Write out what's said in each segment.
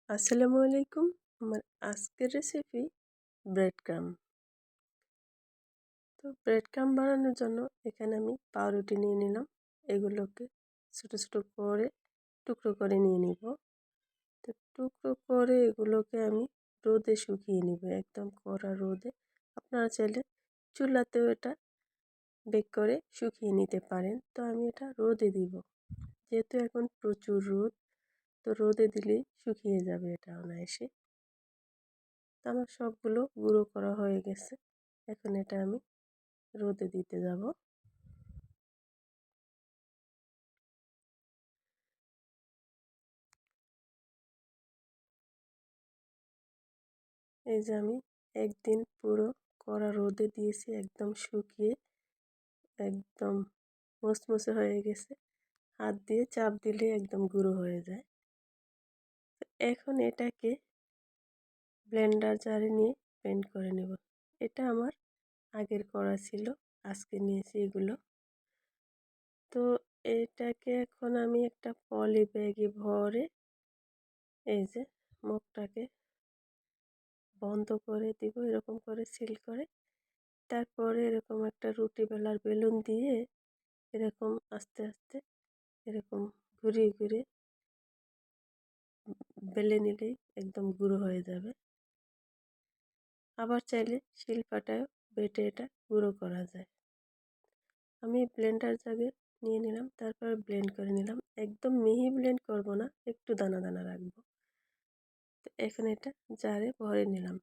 আসসালামু আলাইকুম। আমার আজকের রেসিপি ব্রেড ক্রাম্ব। তো ব্রেড ক্রাম্ব বানানোর জন্য এখানে আমি পাউরুটি নিয়ে নিলাম। এগুলোকে ছোটো ছোটো করে টুকরো করে নিয়ে নিব। তো টুকরো করে এগুলোকে আমি রোদে শুকিয়ে নিব, একদম কড়া রোদে। আপনারা চাইলে চুলাতেও এটা বেক করে শুকিয়ে নিতে পারেন। তো আমি এটা রোদে দিব, যেহেতু এখন প্রচুর রোদ, তো রোদে দিলেই শুকিয়ে যাবে এটা অনায়াসে। তো আমার সবগুলো গুঁড়ো করা হয়ে গেছে। এখন এটা আমি রোদে দিতে যাব। এই যে আমি একদিন পুরো কড়া রোদে দিয়েছি, একদম শুকিয়ে একদম মুসমুসে হয়ে গেছে। হাত দিয়ে চাপ দিলে একদম গুঁড়ো হয়ে যায়। এখন এটাকে ব্লেন্ডার জারে নিয়ে ব্লেন্ড করে নেব। এটা আমার আগের করা ছিল, আজকে নিয়েছি এগুলো। তো এটাকে এখন আমি একটা পলি ব্যাগে ভরে এই যে মুখটাকে বন্ধ করে দিব, এরকম করে সিল করে। তারপরে এরকম একটা রুটি বেলার বেলুন দিয়ে এরকম আস্তে আস্তে এরকম ঘুরিয়ে ঘুরিয়ে বেলে নিলেই একদম গুঁড়ো হয়ে যাবে। আবার চাইলে শিলপাটায়ও বেটে এটা গুঁড়ো করা যায়। আমি ব্লেন্ডার জাগে নিয়ে নিলাম, তারপর ব্লেন্ড করে নিলাম। একদম মিহি ব্লেন্ড করব না, একটু দানা দানা রাখবো। তো এখন এটা জারে ভরে নিলাম।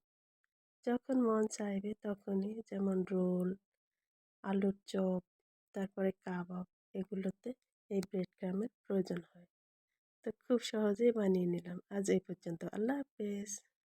যখন মন চাইবে তখনই, যেমন রোল, আলুর চপ, তারপরে কাবাব, এগুলোতে এই ব্রেড ক্রাম্বের প্রয়োজন হয়। তো খুব সহজেই বানিয়ে নিলাম। আজ এই পর্যন্ত। আল্লাহ হাফেজ।